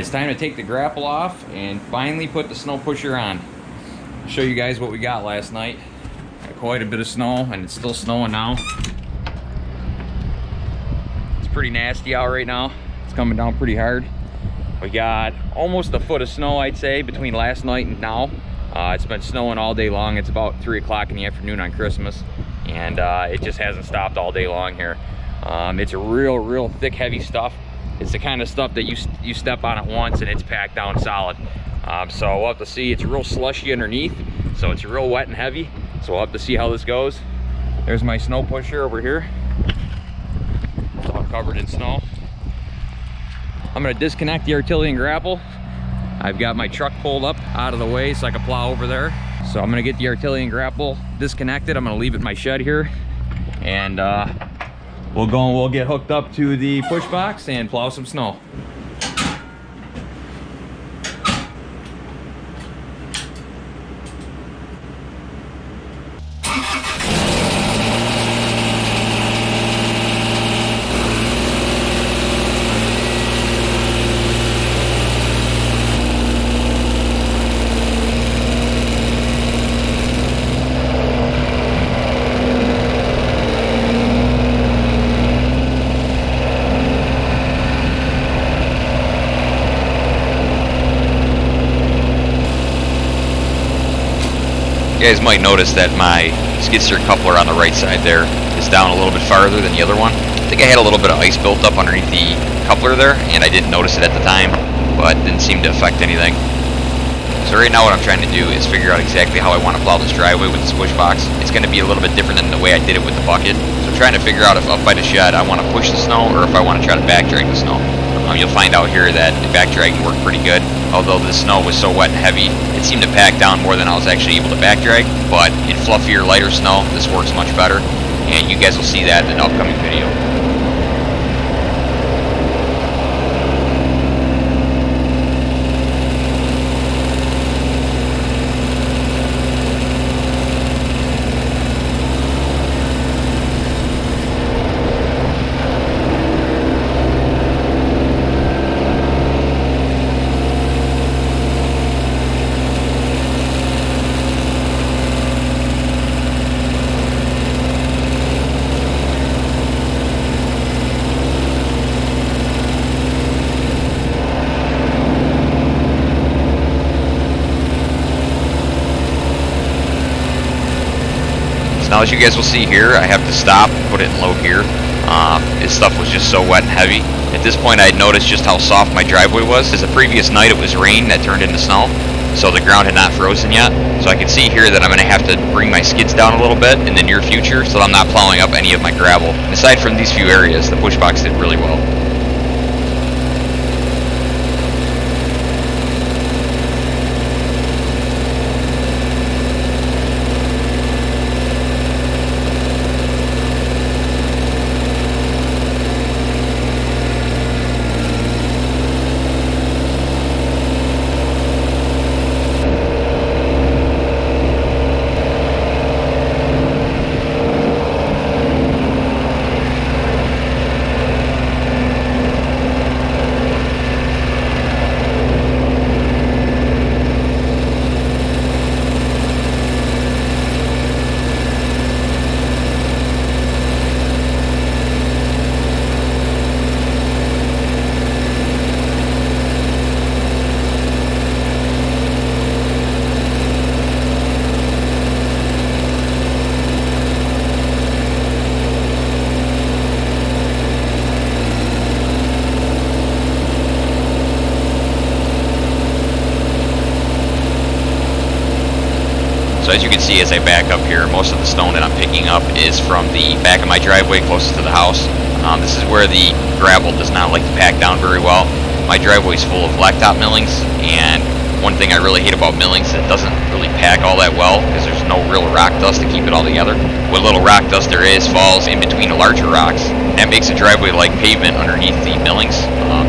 It's time to take the grapple off and finally put the snow pusher on. I'll show you guys what we got last night. Got quite a bit of snow, and it's still snowing now. It's pretty nasty out right now. It's coming down pretty hard. We got almost a foot of snow, I'd say, between last night and now. It's been snowing all day long. It's about 3 o'clock in the afternoon on Christmas, and it just hasn't stopped all day long here. It's a real thick, heavy stuff. It's the kind of stuff that you step on it once and it's packed down solid. So we'll have to see. It's real slushy underneath, so it's real wet and heavy. So we'll have to see how this goes. There's my snow pusher over here. It's all covered in snow. I'm gonna disconnect the artillery and grapple. I've got my truck pulled up out of the way so I can plow over there. So I'm gonna get the artillery and grapple disconnected. I'm gonna leave it in my shed here, and we'll get hooked up to the push box and plow some snow. You guys might notice that my skid steer coupler on the right side there is down a little bit farther than the other one. I think I had a little bit of ice built up underneath the coupler there, and I didn't notice it at the time, but it didn't seem to affect anything. So right now what I'm trying to do is figure out exactly how I want to plow this driveway with this push box. It's going to be a little bit different than the way I did it with the bucket. So I'm trying to figure out if up by the shed I want to push the snow or if I want to try to back drag the snow. You'll find out here that the back dragging worked pretty good. Although the snow was so wet and heavy, it seemed to pack down more than I was actually able to back drag. But in fluffier, lighter snow, this works much better. And you guys will see that in an upcoming video. Now, as you guys will see here, I have to stop, put it in low gear. This stuff was just so wet and heavy. At this point, I noticed just how soft my driveway was. Because the previous night it was rain that turned into snow, so the ground had not frozen yet. So I can see here that I'm going to have to bring my skids down a little bit in the near future so that I'm not plowing up any of my gravel. And aside from these few areas, the push box did really well. So as you can see, as I back up here, most of the stone that I'm picking up is from the back of my driveway closest to the house. This is where the gravel does not like to pack down very well. My driveway is full of blacktop millings, and one thing I really hate about millings is it doesn't really pack all that well because there's no real rock dust to keep it all together. What little rock dust there is falls in between the larger rocks. That makes a driveway like pavement underneath the millings,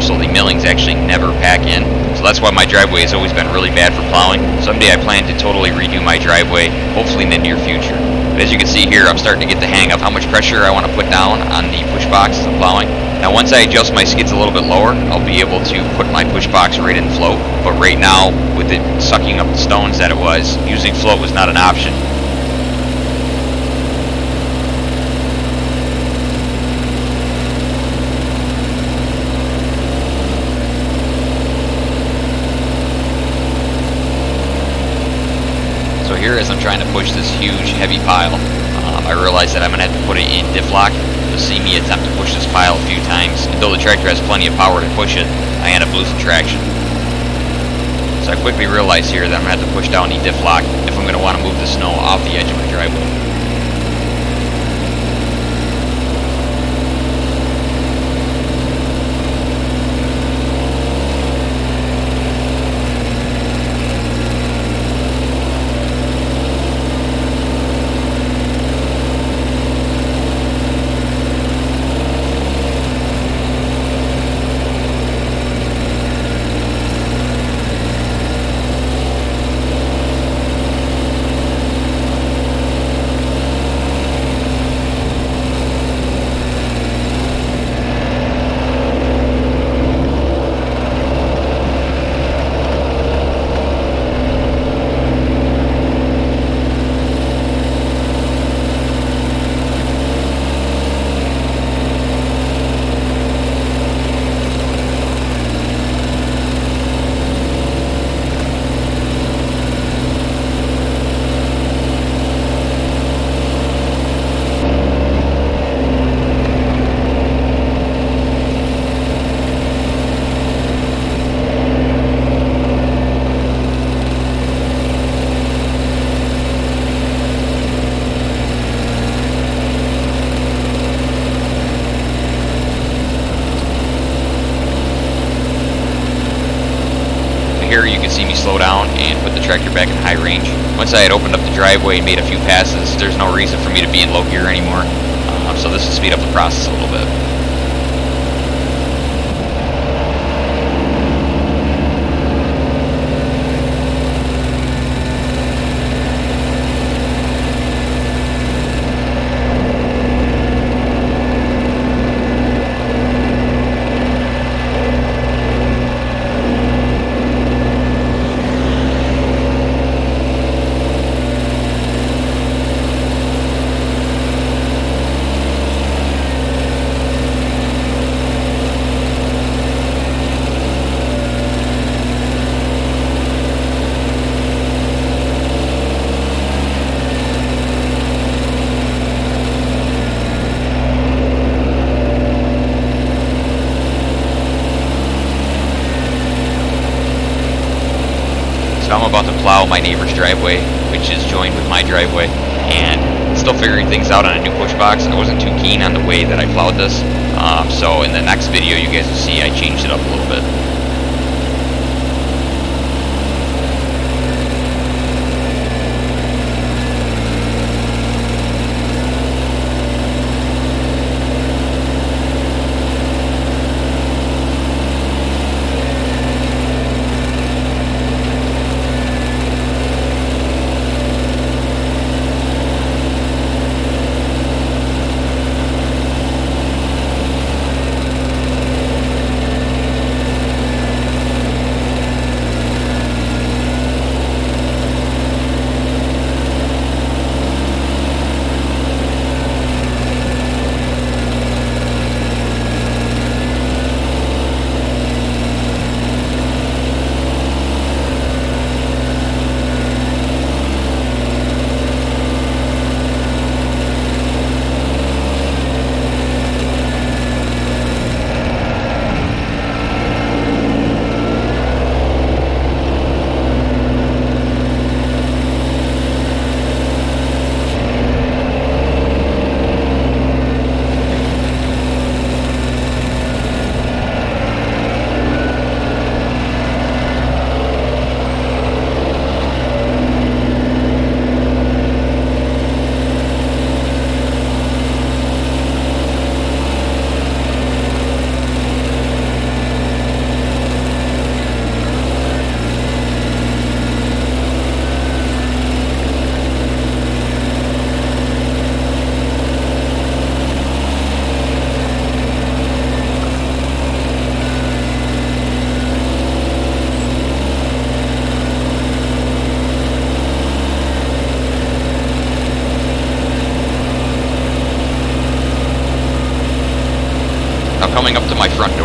so the millings actually never pack in. So that's why my driveway has always been really bad for plowing. Someday I plan to totally redo my driveway, hopefully in the near future. But as you can see here, I'm starting to get the hang of how much pressure I want to put down on the push box as I'm plowing. Now once I adjust my skids a little bit lower, I'll be able to put my push box right in float. But right now, with it sucking up the stones that it was, using float was not an option. So here, as I'm trying to push this huge heavy pile, I realize that I'm going to have to put it in diff lock. You'll see me attempt to push this pile a few times, and though the tractor has plenty of power to push it, I end up losing traction. So I quickly realize here that I'm going to have to push down the diff lock if I'm going to want to move the snow off the edge of my driveway. Here you can see me slow down and put the tractor back in high range. Once I had opened up the driveway and made a few passes, there's no reason for me to be in low gear anymore. So this will speed up the process a little bit. I'm about to plow my neighbor's driveway, which is joined with my driveway, and still figuring things out on a new push box. I wasn't too keen on the way that I plowed this, so in the next video you guys will see I changed it up a little bit.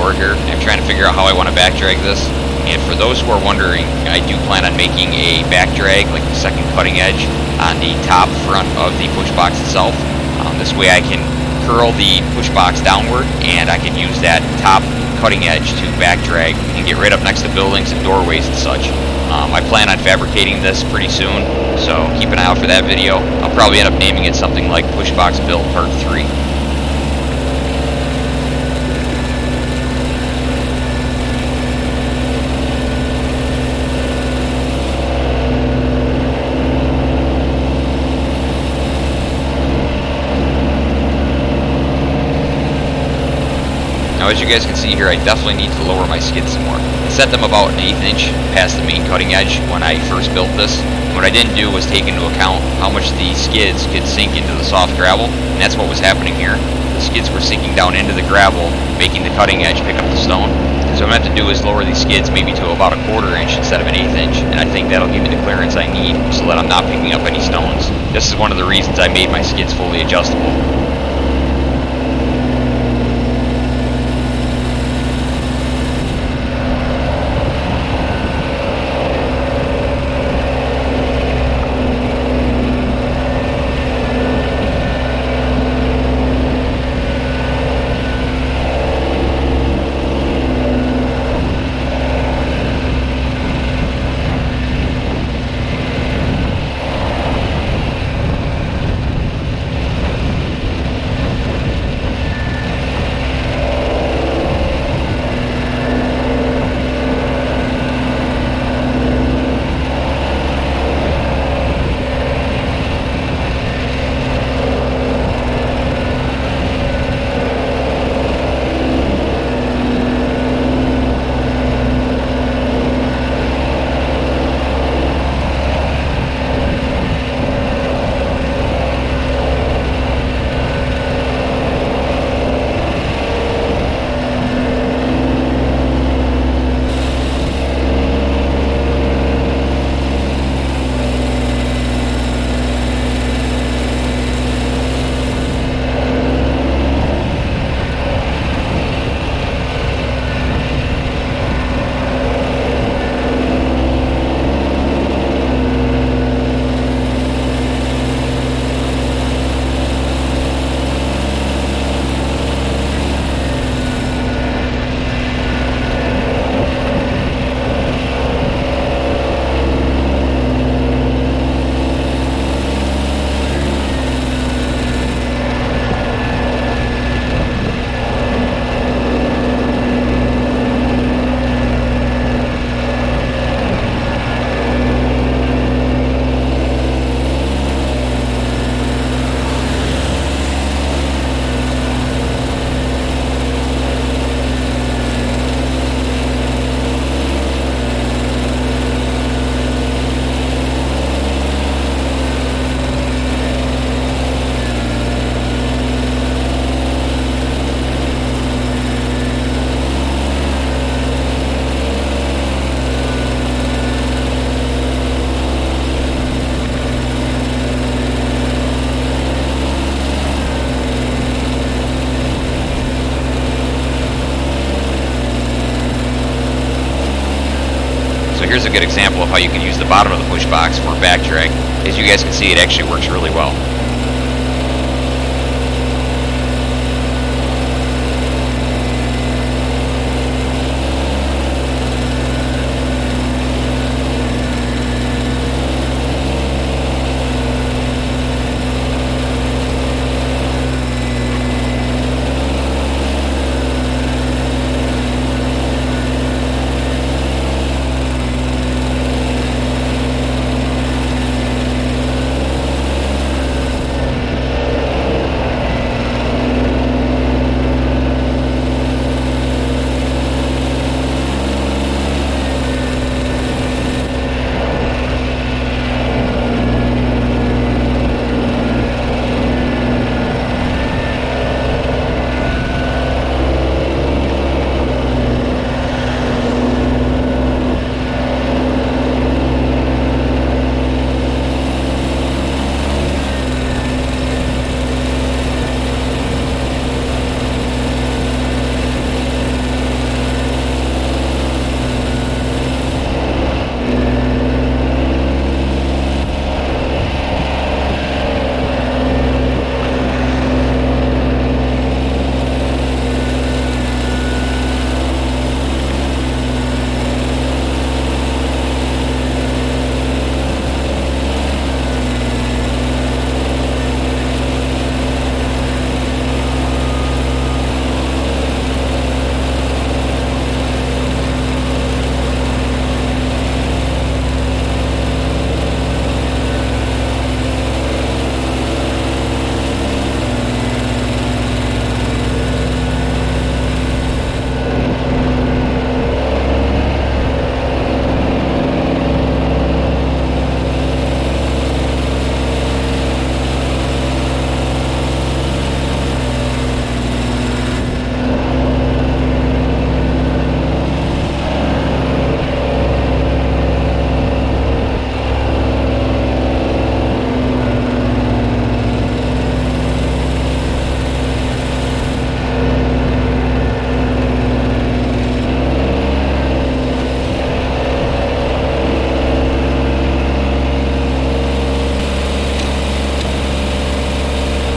more here, and I'm trying to figure out how I want to back drag this. And for those who are wondering, I do plan on making a back drag, like the second cutting edge, on the top front of the push box itself. This way I can curl the push box downward, and I can use that top cutting edge to back drag and get right up next to buildings and doorways and such. I plan on fabricating this pretty soon, so keep an eye out for that video. I'll probably end up naming it something like PushBox Build Part 3. Now, as you guys can see here, I definitely need to lower my skids some more. I set them about an 1/8 inch past the main cutting edge when I first built this. What I didn't do was take into account how much the skids could sink into the soft gravel, and that's what was happening here. The skids were sinking down into the gravel, making the cutting edge pick up the stone. So what I'm going to have to do is lower these skids maybe to about a 1/4 inch instead of an 1/8 inch, and I think that'll give me the clearance I need so that I'm not picking up any stones. This is one of the reasons I made my skids fully adjustable. Here's a good example of how you can use the bottom of the push box for a back drag. As you guys can see, it actually works really well.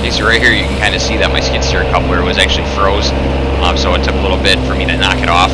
Okay, so right here you can kind of see that my skid steer coupler was actually froze, so it took a little bit for me to knock it off.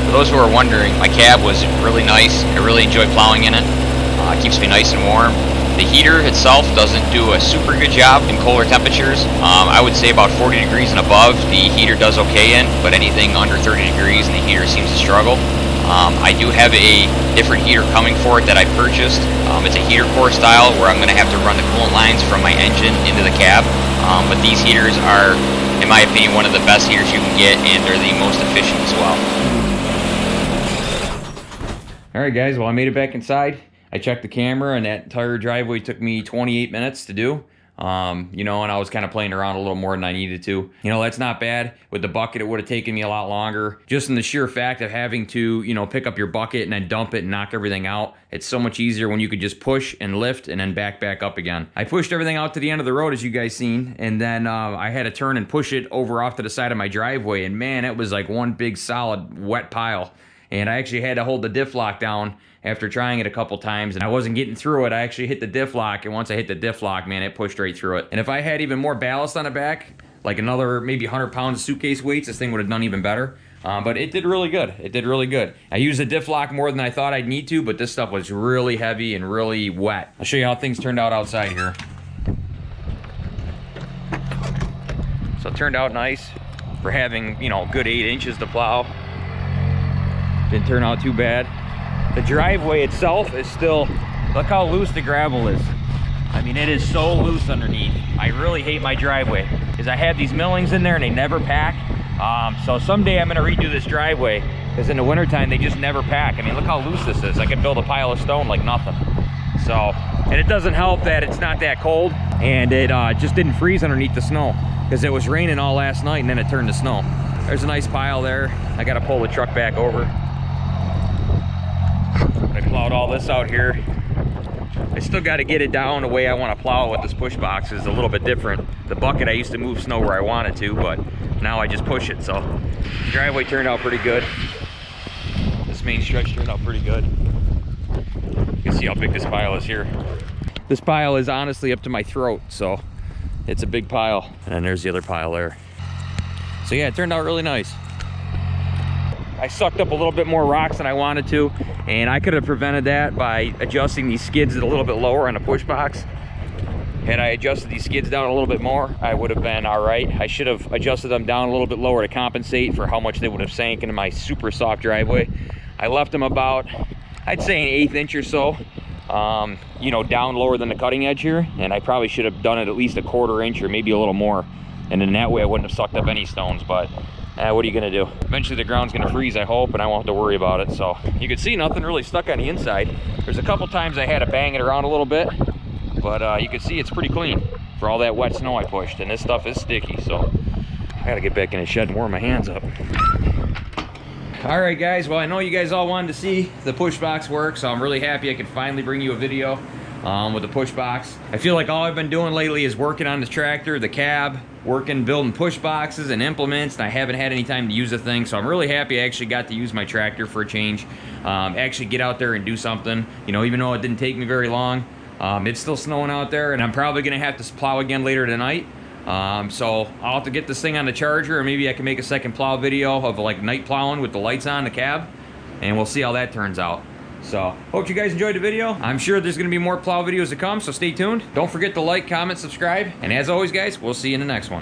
For those who are wondering, my cab was really nice. I really enjoy plowing in it. It keeps me nice and warm. The heater itself doesn't do a super good job in colder temperatures. I would say about 40 degrees and above, the heater does okay in, but anything under 30 degrees and the heater seems to struggle. I do have a different heater coming for it that I purchased. It's a heater core style where I'm going to have to run the coolant lines from my engine into the cab. But these heaters are, in my opinion, one of the best heaters you can get, and they're the most efficient as well. Alright guys, well I made it back inside. I checked the camera and that entire driveway took me 28 minutes to do. You know, and I was kind of playing around a little more than I needed to. You know, that's not bad. With the bucket, it would have taken me a lot longer. Just in the sheer fact of having to, you know, pick up your bucket and then dump it and knock everything out. It's so much easier when you could just push and lift and then back up again. I pushed everything out to the end of the road, as you guys seen, and then I had to turn and push it over off to the side of my driveway, and man, it was like one big solid wet pile. And I actually had to hold the diff lock down after trying it a couple times, and I wasn't getting through it. I actually hit the diff lock, and once I hit the diff lock, man, it pushed right through it. And if I had even more ballast on the back, like another maybe 100 pounds of suitcase weights, this thing would have done even better. But it did really good. It did really good. I used the diff lock more than I thought I'd need to, but this stuff was really heavy and really wet. I'll show you how things turned out outside here. So it turned out nice for having, you know, a good 8 inches to plow. Didn't turn out too bad. The driveway itself is still, look how loose the gravel is. I mean, it is so loose underneath. I really hate my driveway because I have these millings in there and they never pack. So someday I'm gonna redo this driveway because in the wintertime they just never pack. I mean, look how loose this is. I could build a pile of stone like nothing. So, and it doesn't help that it's not that cold and it just didn't freeze underneath the snow because it was raining all last night and then it turned to snow. There's a nice pile there. I gotta pull the truck back over. I plowed all this out here. I still got to get it down the way I want to plow it with this push box is a little bit different. The bucket, I used to move snow where I wanted to, but now I just push it. So the driveway turned out pretty good. This main stretch turned out pretty good. You can see how big this pile is here. This pile is honestly up to my throat, so it's a big pile. And then there's the other pile there. So yeah, it turned out really nice. I sucked up a little bit more rocks than I wanted to, and I could have prevented that by adjusting these skids a little bit lower on the push box. Had I adjusted these skids down a little bit more, I would have been all right. I should have adjusted them down a little bit lower to compensate for how much they would have sank into my super soft driveway. I left them about, I'd say, 1/8 inch or so, you know, down lower than the cutting edge here, and I probably should have done it at least 1/4 inch or maybe a little more, and then that way I wouldn't have sucked up any stones. But what are you gonna do? Eventually the ground's gonna freeze, I hope, and I won't have to worry about it. So you can see nothing really stuck on the inside. There's a couple times I had to bang it around a little bit, but you can see it's pretty clean for all that wet snow I pushed, and this stuff is sticky, so I gotta get back in the shed and warm my hands up. All right guys, well I know you guys all wanted to see the push box work, so I'm really happy I could finally bring you a video with the push box. I feel like all I've been doing lately is working on the tractor, the cab, building push boxes and implements, and I haven't had any time to use the thing, so I'm really happy I actually got to use my tractor for a change. Actually get out there and do something, you know, even though it didn't take me very long. It's still snowing out there, and I'm probably gonna have to plow again later tonight. So I'll have to get this thing on the charger, or maybe I can make a second plow video of like night plowing with the lights on the cab, and we'll see how that turns out. So, hope you guys enjoyed the video. I'm sure there's going to be more plow videos to come, so stay tuned. Don't forget to like, comment, subscribe, and as always, guys, we'll see you in the next one.